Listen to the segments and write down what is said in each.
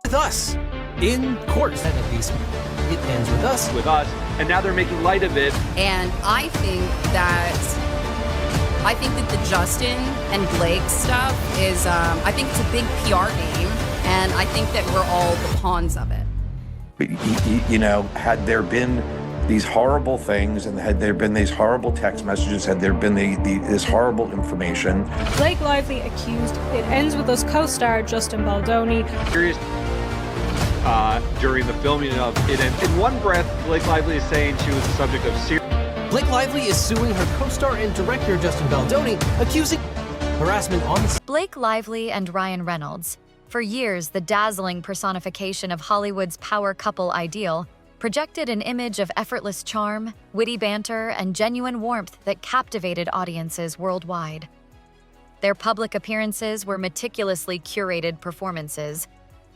with us in court. At least it ends with us. And now they're making light of it. And I think that the Justin and Blake stuff is, I think it's a big PR game, and I think that we're all the pawns of it. You know, had there been these horrible things, and had there been these horrible text messages, had there been this horrible information. Blake Lively accused It Ends With Us co-star Justin Baldoni. Curious, during the filming of it, in one breath, Blake Lively is saying she was the subject of serious. Blake Lively is suing her co-star and director Justin Baldoni, accusing harassment on the... Blake Lively and Ryan Reynolds, for years the dazzling personification of Hollywood's power couple ideal, projected an image of effortless charm, witty banter, and genuine warmth that captivated audiences worldwide. Their public appearances were meticulously curated performances,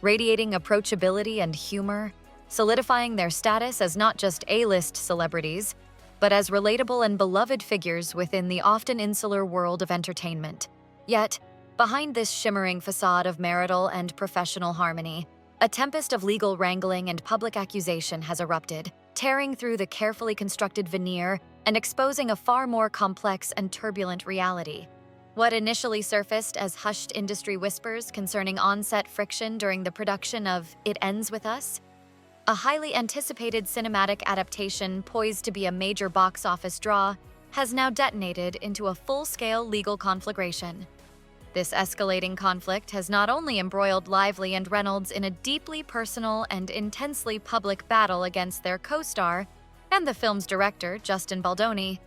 radiating approachability and humor, solidifying their status as not just A-list celebrities, but as relatable and beloved figures within the often insular world of entertainment. Yet, behind this shimmering facade of marital and professional harmony, a tempest of legal wrangling and public accusation has erupted, tearing through the carefully constructed veneer and exposing a far more complex and turbulent reality. What initially surfaced as hushed industry whispers concerning on-set friction during the production of It Ends With Us? A highly anticipated cinematic adaptation poised to be a major box office draw has now detonated into a full-scale legal conflagration. This escalating conflict has not only embroiled Lively and Reynolds in a deeply personal and intensely public battle against their co-star and the film's director, Justin Baldoni,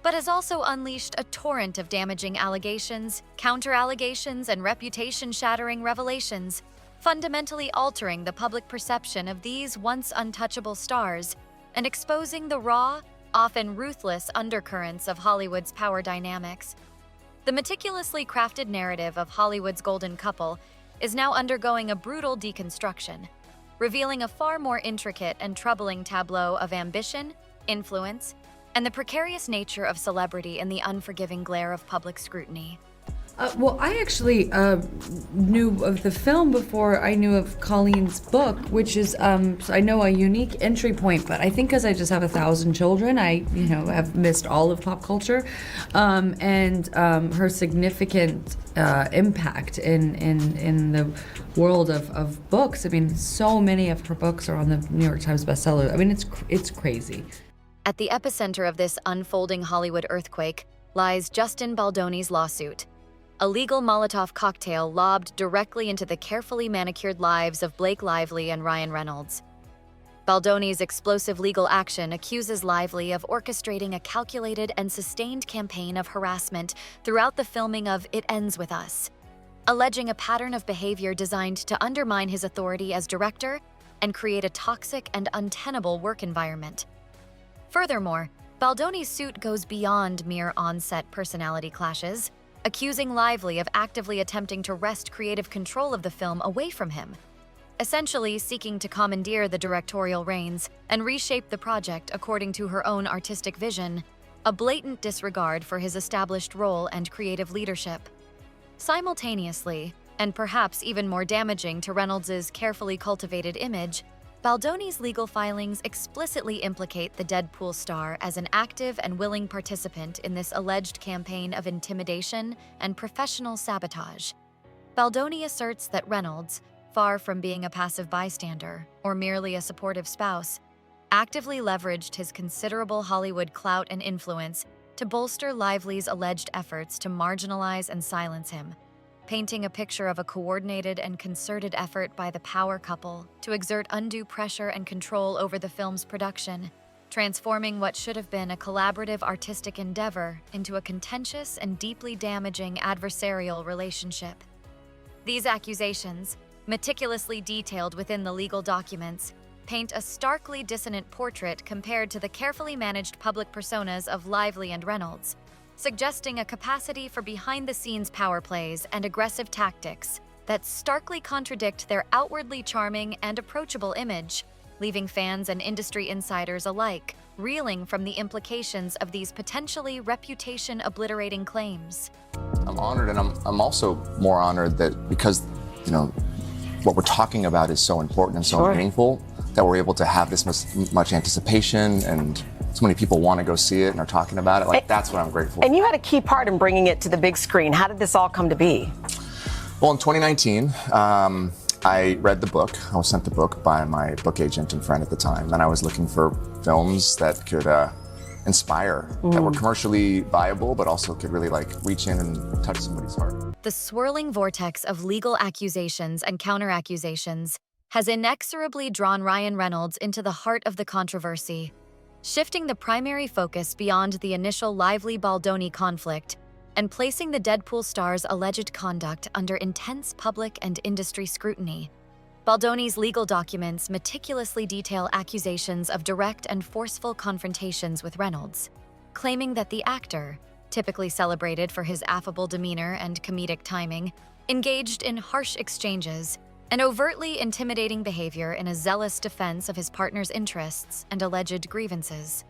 but has also unleashed a torrent of damaging allegations, counter-allegations, and reputation-shattering revelations, fundamentally altering the public perception of these once untouchable stars and exposing the raw, often ruthless undercurrents of Hollywood's power dynamics. The meticulously crafted narrative of Hollywood's golden couple is now undergoing a brutal deconstruction, revealing a far more intricate and troubling tableau of ambition, influence, and the precarious nature of celebrity in the unforgiving glare of public scrutiny. Well, I actually knew of the film before I knew of Colleen's book, which is, so I know, a unique entry point, but I think because I just have 1,000 children, I, have missed all of pop culture, and her significant impact in the world of books. I mean, so many of her books are on the New York Times bestseller. I mean, it's crazy. At the epicenter of this unfolding Hollywood earthquake lies Justin Baldoni's lawsuit, a legal Molotov cocktail lobbed directly into the carefully manicured lives of Blake Lively and Ryan Reynolds. Baldoni's explosive legal action accuses Lively of orchestrating a calculated and sustained campaign of harassment throughout the filming of It Ends With Us, alleging a pattern of behavior designed to undermine his authority as director and create a toxic and untenable work environment. Furthermore, Baldoni's suit goes beyond mere on-set personality clashes, accusing Lively of actively attempting to wrest creative control of the film away from him, essentially seeking to commandeer the directorial reins and reshape the project according to her own artistic vision, a blatant disregard for his established role and creative leadership. Simultaneously, and perhaps even more damaging to Reynolds' carefully cultivated image, Baldoni's legal filings explicitly implicate the Deadpool star as an active and willing participant in this alleged campaign of intimidation and professional sabotage. Baldoni asserts that Reynolds, far from being a passive bystander or merely a supportive spouse, actively leveraged his considerable Hollywood clout and influence to bolster Lively's alleged efforts to marginalize and silence him, painting a picture of a coordinated and concerted effort by the power couple to exert undue pressure and control over the film's production, transforming what should have been a collaborative artistic endeavor into a contentious and deeply damaging adversarial relationship. These accusations, meticulously detailed within the legal documents, paint a starkly dissonant portrait compared to the carefully managed public personas of Lively and Reynolds, suggesting a capacity for behind-the-scenes power plays and aggressive tactics that starkly contradict their outwardly charming and approachable image, leaving fans and industry insiders alike reeling from the implications of these potentially reputation-obliterating claims. I'm honored, and I'm also more honored that because, what we're talking about is so important and so meaningful that we're able to have this much anticipation and so many people want to go see it and are talking about it. Like, that's what I'm grateful for. And you had a key part in bringing it to the big screen. How did this all come to be? Well, in 2019, I read the book. I was sent the book by my book agent and friend at the time, and I was looking for films that could inspire, that were commercially viable, but also could really like reach in and touch somebody's heart. The swirling vortex of legal accusations and counter-accusations has inexorably drawn Ryan Reynolds into the heart of the controversy, shifting the primary focus beyond the initial lively Baldoni conflict and placing the Deadpool star's alleged conduct under intense public and industry scrutiny. Baldoni's legal documents meticulously detail accusations of direct and forceful confrontations with Reynolds, claiming that the actor, typically celebrated for his affable demeanor and comedic timing, engaged in harsh exchanges and overtly intimidating behavior in a zealous defense of his partner's interests and alleged grievances.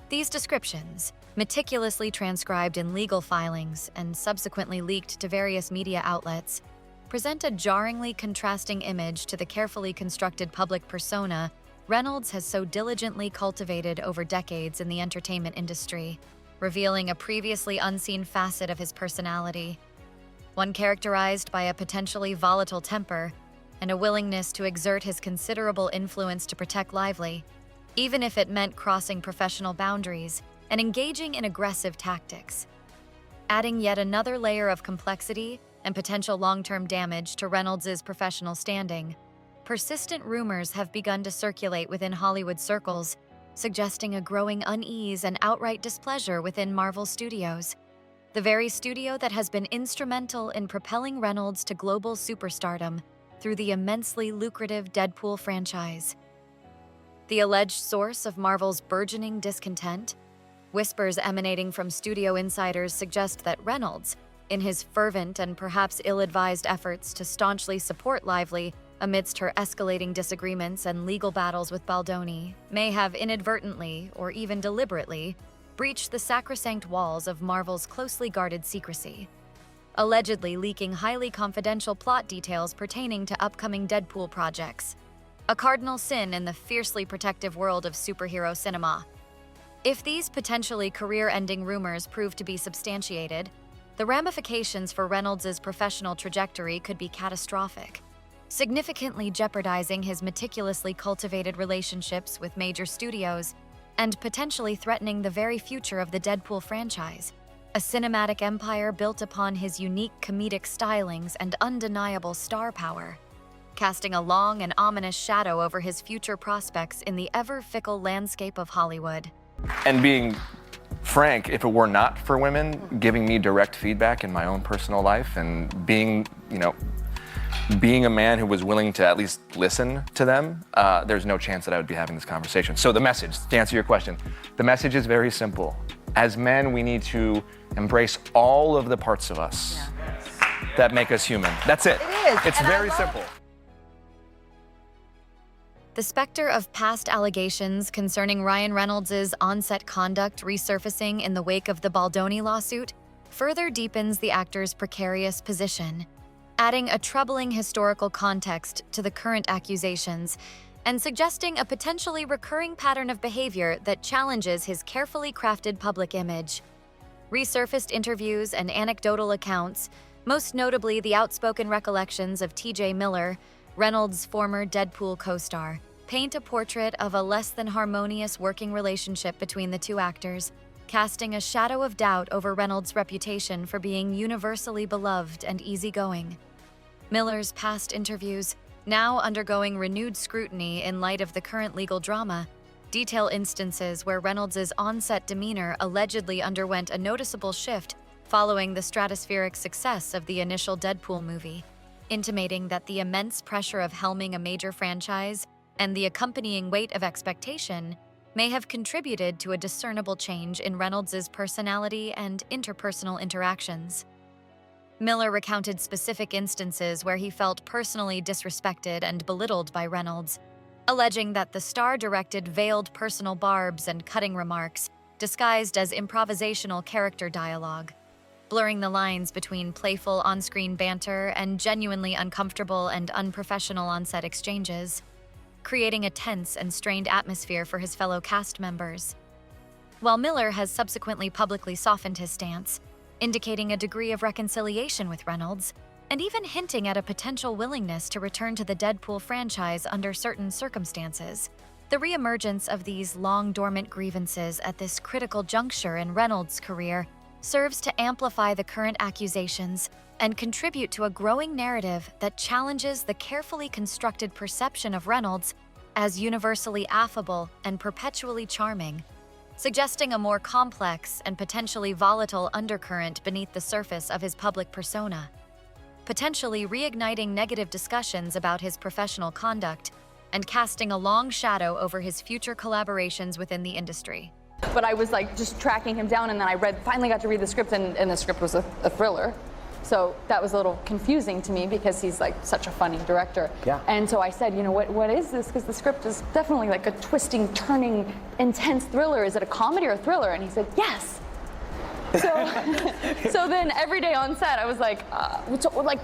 These descriptions, meticulously transcribed in legal filings and subsequently leaked to various media outlets, present a jarringly contrasting image to the carefully constructed public persona Reynolds has so diligently cultivated over decades in the entertainment industry, revealing a previously unseen facet of his personality, one characterized by a potentially volatile temper and a willingness to exert his considerable influence to protect Lively, even if it meant crossing professional boundaries and engaging in aggressive tactics. Adding yet another layer of complexity and potential long-term damage to Reynolds' professional standing, persistent rumors have begun to circulate within Hollywood circles, suggesting a growing unease and outright displeasure within Marvel Studios, the very studio that has been instrumental in propelling Reynolds to global superstardom through the immensely lucrative Deadpool franchise. The alleged source of Marvel's burgeoning discontent? Whispers emanating from studio insiders suggest that Reynolds, in his fervent and perhaps ill-advised efforts to staunchly support Lively amidst her escalating disagreements and legal battles with Baldoni, may have inadvertently, or even deliberately, breached the sacrosanct walls of Marvel's closely guarded secrecy, allegedly leaking highly confidential plot details pertaining to upcoming Deadpool projects, a cardinal sin in the fiercely protective world of superhero cinema. If these potentially career-ending rumors prove to be substantiated, the ramifications for Reynolds' professional trajectory could be catastrophic, significantly jeopardizing his meticulously cultivated relationships with major studios and potentially threatening the very future of the Deadpool franchise, a cinematic empire built upon his unique comedic stylings and undeniable star power, casting a long and ominous shadow over his future prospects in the ever-fickle landscape of Hollywood. And being frank, if it were not for women giving me direct feedback in my own personal life and being a man who was willing to at least listen to them, there's no chance that I would be having this conversation. So the message, to answer your question, the message is very simple. As men, we need to embrace all of the parts of us that make us human. That's it. It is. It's very simple. The specter of past allegations concerning Ryan Reynolds' on-set conduct resurfacing in the wake of the Baldoni lawsuit further deepens the actor's precarious position, adding a troubling historical context to the current accusations and suggesting a potentially recurring pattern of behavior that challenges his carefully crafted public image. Resurfaced interviews and anecdotal accounts, most notably the outspoken recollections of T.J. Miller, Reynolds' former Deadpool co-star, paint a portrait of a less than harmonious working relationship between the two actors, casting a shadow of doubt over Reynolds' reputation for being universally beloved and easygoing. Miller's past interviews, now undergoing renewed scrutiny in light of the current legal drama, detail instances where Reynolds' on-set demeanor allegedly underwent a noticeable shift following the stratospheric success of the initial Deadpool movie, intimating that the immense pressure of helming a major franchise and the accompanying weight of expectation may have contributed to a discernible change in Reynolds' personality and interpersonal interactions. Miller recounted specific instances where he felt personally disrespected and belittled by Reynolds, alleging that the star directed veiled personal barbs and cutting remarks disguised as improvisational character dialogue, blurring the lines between playful on-screen banter and genuinely uncomfortable and unprofessional on-set exchanges, creating a tense and strained atmosphere for his fellow cast members. While Miller has subsequently publicly softened his stance, indicating a degree of reconciliation with Reynolds, and even hinting at a potential willingness to return to the Deadpool franchise under certain circumstances. The reemergence of these long-dormant grievances at this critical juncture in Reynolds' career serves to amplify the current accusations and contribute to a growing narrative that challenges the carefully constructed perception of Reynolds as universally affable and perpetually charming, suggesting a more complex and potentially volatile undercurrent beneath the surface of his public persona, potentially reigniting negative discussions about his professional conduct and casting a long shadow over his future collaborations within the industry. But I was like just tracking him down, and then I finally got to read the script, and the script was a thriller. So that was a little confusing to me because he's like such a funny director. Yeah. And so I said, what is this? Because the script is definitely like a twisting, turning, intense thriller. Is it a comedy or a thriller? And he said, yes. So then every day on set, I was like,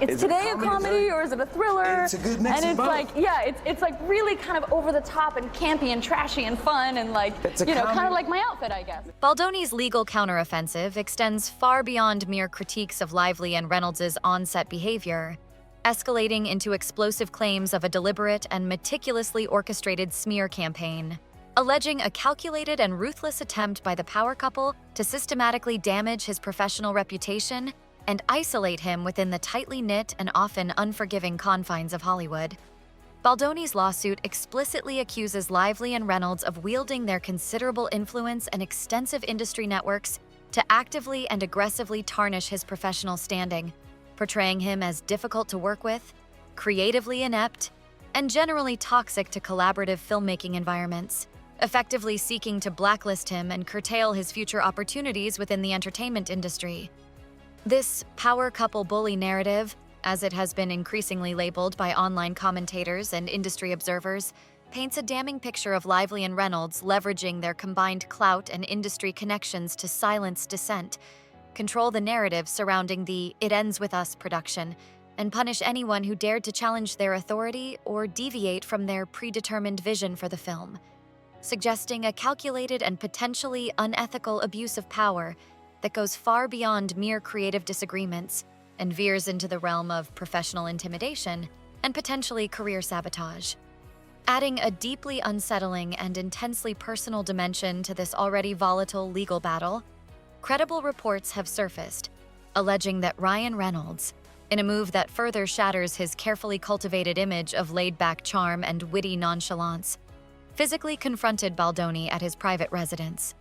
is today a comedy or is it a thriller? It's a good mix and of it's both. like, yeah, it's like really kind of over the top and campy and trashy and fun and like, kind of like my outfit, I guess. Baldoni's legal counteroffensive extends far beyond mere critiques of Lively and Reynolds' on-set behavior, escalating into explosive claims of a deliberate and meticulously orchestrated smear campaign, alleging a calculated and ruthless attempt by the power couple to systematically damage his professional reputation and isolate him within the tightly knit and often unforgiving confines of Hollywood. Baldoni's lawsuit explicitly accuses Lively and Reynolds of wielding their considerable influence and extensive industry networks to actively and aggressively tarnish his professional standing, portraying him as difficult to work with, creatively inept, and generally toxic to collaborative filmmaking environments, effectively seeking to blacklist him and curtail his future opportunities within the entertainment industry. This power couple bully narrative, as it has been increasingly labeled by online commentators and industry observers, paints a damning picture of Lively and Reynolds leveraging their combined clout and industry connections to silence dissent, control the narrative surrounding the "It Ends With Us" production, and punish anyone who dared to challenge their authority or deviate from their predetermined vision for the film, suggesting a calculated and potentially unethical abuse of power that goes far beyond mere creative disagreements and veers into the realm of professional intimidation and potentially career sabotage. Adding a deeply unsettling and intensely personal dimension to this already volatile legal battle, credible reports have surfaced, alleging that Ryan Reynolds, in a move that further shatters his carefully cultivated image of laid-back charm and witty nonchalance, physically confronted Baldoni at his private residence,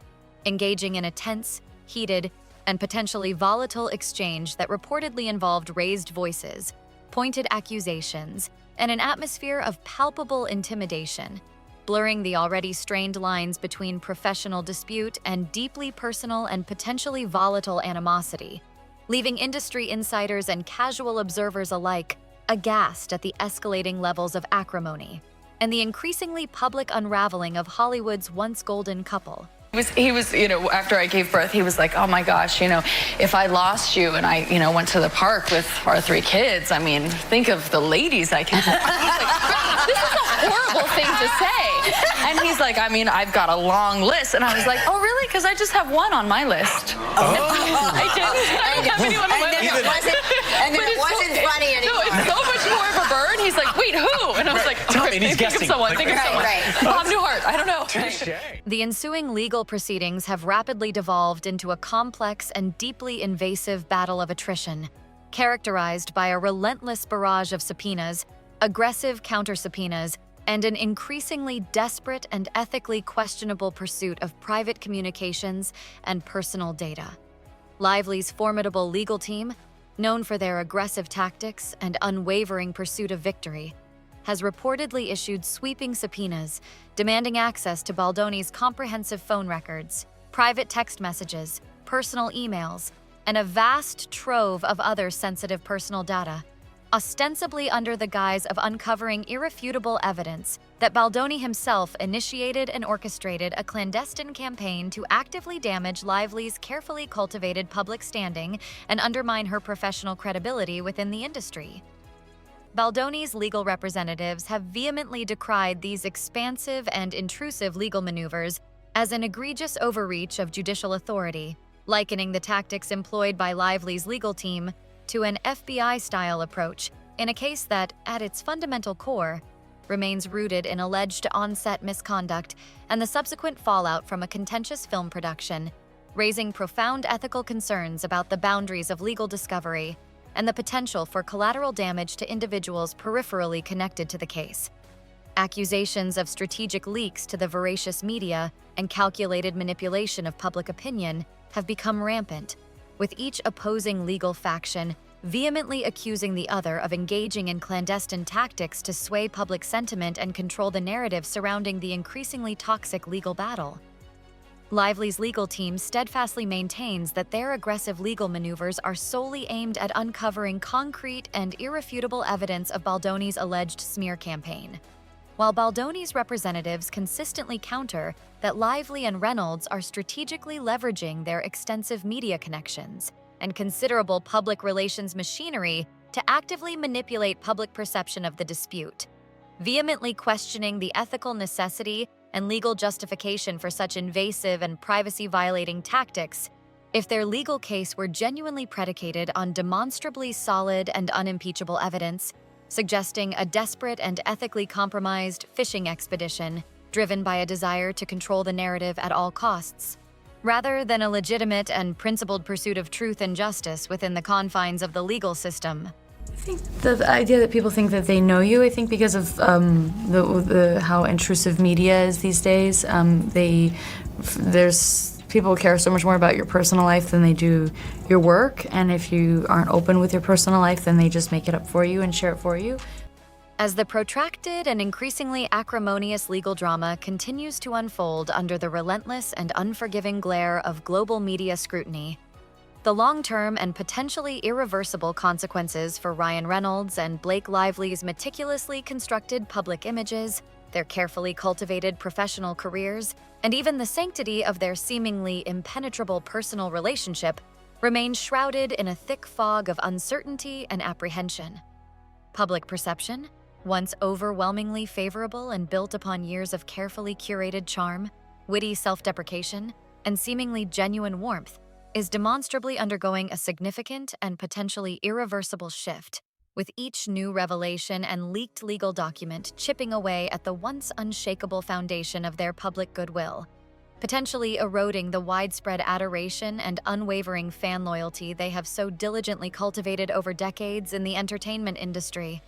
engaging in a tense, heated, and potentially volatile exchange that reportedly involved raised voices, pointed accusations, and an atmosphere of palpable intimidation, blurring the already strained lines between professional dispute and deeply personal and potentially volatile animosity, leaving industry insiders and casual observers alike aghast at the escalating levels of acrimony and the increasingly public unraveling of Hollywood's once golden couple. He was, after I gave birth, he was like, oh my gosh, if I lost you and I, went to the park with our 3 kids, I mean, think of the ladies I can. This is a horrible thing to say. And he's like, I've got a long list. And I was like, oh, really? Because I just have one on my list. I didn't have anyone on my list. And then it wasn't funny anymore. No, it's so much more of a burn. He's like, wait, who? And I was like, okay, think of someone. Bob Newhart, I don't know. The ensuing legal proceedings have rapidly devolved into a complex and deeply invasive battle of attrition, characterized by a relentless barrage of subpoenas, aggressive counter-subpoenas, and an increasingly desperate and ethically questionable pursuit of private communications and personal data. Lively's formidable legal team, known for their aggressive tactics and unwavering pursuit of victory, has reportedly issued sweeping subpoenas demanding access to Baldoni's comprehensive phone records, private text messages, personal emails, and a vast trove of other sensitive personal data, ostensibly under the guise of uncovering irrefutable evidence that Baldoni himself initiated and orchestrated a clandestine campaign to actively damage Lively's carefully cultivated public standing and undermine her professional credibility within the industry. Baldoni's legal representatives have vehemently decried these expansive and intrusive legal maneuvers as an egregious overreach of judicial authority, likening the tactics employed by Lively's legal team to an FBI-style approach in a case that, at its fundamental core, remains rooted in alleged on-set misconduct and the subsequent fallout from a contentious film production, raising profound ethical concerns about the boundaries of legal discovery and the potential for collateral damage to individuals peripherally connected to the case. Accusations of strategic leaks to the voracious media and calculated manipulation of public opinion have become rampant, with each opposing legal faction vehemently accusing the other of engaging in clandestine tactics to sway public sentiment and control the narrative surrounding the increasingly toxic legal battle. Lively's legal team steadfastly maintains that their aggressive legal maneuvers are solely aimed at uncovering concrete and irrefutable evidence of Baldoni's alleged smear campaign, while Baldoni's representatives consistently counter that Lively and Reynolds are strategically leveraging their extensive media connections and considerable public relations machinery to actively manipulate public perception of the dispute, vehemently questioning the ethical necessity and legal justification for such invasive and privacy-violating tactics. If their legal case were genuinely predicated on demonstrably solid and unimpeachable evidence, suggesting a desperate and ethically compromised fishing expedition driven by a desire to control the narrative at all costs, rather than a legitimate and principled pursuit of truth and justice within the confines of the legal system. I think the idea that people think that they know you, I think because of how intrusive media is these days, people care so much more about your personal life than they do your work, and if you aren't open with your personal life, then they just make it up for you and share it for you. As the protracted and increasingly acrimonious legal drama continues to unfold under the relentless and unforgiving glare of global media scrutiny, the long-term and potentially irreversible consequences for Ryan Reynolds and Blake Lively's meticulously constructed public images, their carefully cultivated professional careers, and even the sanctity of their seemingly impenetrable personal relationship remain shrouded in a thick fog of uncertainty and apprehension. Public perception, once overwhelmingly favorable and built upon years of carefully curated charm, witty self-deprecation, and seemingly genuine warmth, is demonstrably undergoing a significant and potentially irreversible shift, with each new revelation and leaked legal document chipping away at the once unshakable foundation of their public goodwill, potentially eroding the widespread adoration and unwavering fan loyalty they have so diligently cultivated over decades in the entertainment industry.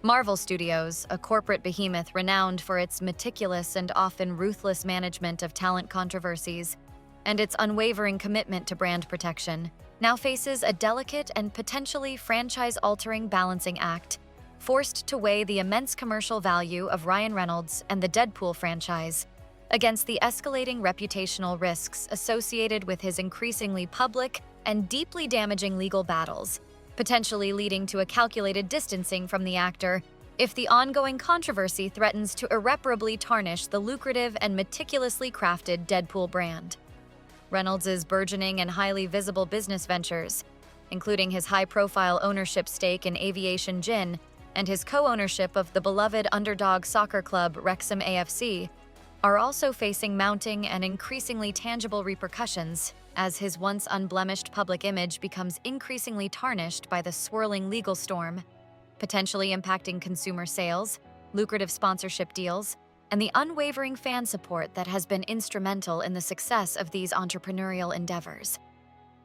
Marvel Studios, a corporate behemoth renowned for its meticulous and often ruthless management of talent controversies and its unwavering commitment to brand protection, now faces a delicate and potentially franchise-altering balancing act, forced to weigh the immense commercial value of Ryan Reynolds and the Deadpool franchise against the escalating reputational risks associated with his increasingly public and deeply damaging legal battles, potentially leading to a calculated distancing from the actor if the ongoing controversy threatens to irreparably tarnish the lucrative and meticulously crafted Deadpool brand. Reynolds' burgeoning and highly visible business ventures, including his high-profile ownership stake in Aviation Gin and his co-ownership of the beloved underdog soccer club Wrexham AFC, are also facing mounting and increasingly tangible repercussions as his once unblemished public image becomes increasingly tarnished by the swirling legal storm, potentially impacting consumer sales, lucrative sponsorship deals, and the unwavering fan support that has been instrumental in the success of these entrepreneurial endeavors.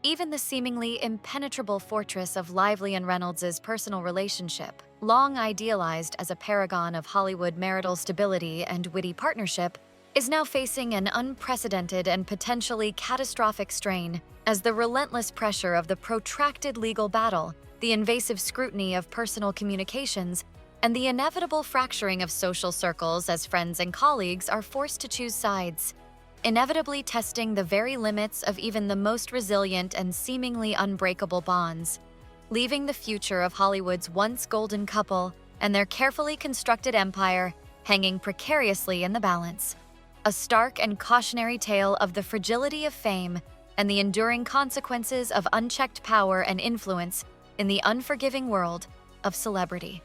Even the seemingly impenetrable fortress of Lively and Reynolds' personal relationship, long idealized as a paragon of Hollywood marital stability and witty partnership, is now facing an unprecedented and potentially catastrophic strain as the relentless pressure of the protracted legal battle, the invasive scrutiny of personal communications, and the inevitable fracturing of social circles as friends and colleagues are forced to choose sides, inevitably testing the very limits of even the most resilient and seemingly unbreakable bonds. leaving the future of Hollywood's once golden couple and their carefully constructed empire hanging precariously in the balance. A stark and cautionary tale of the fragility of fame and the enduring consequences of unchecked power and influence in the unforgiving world of celebrity.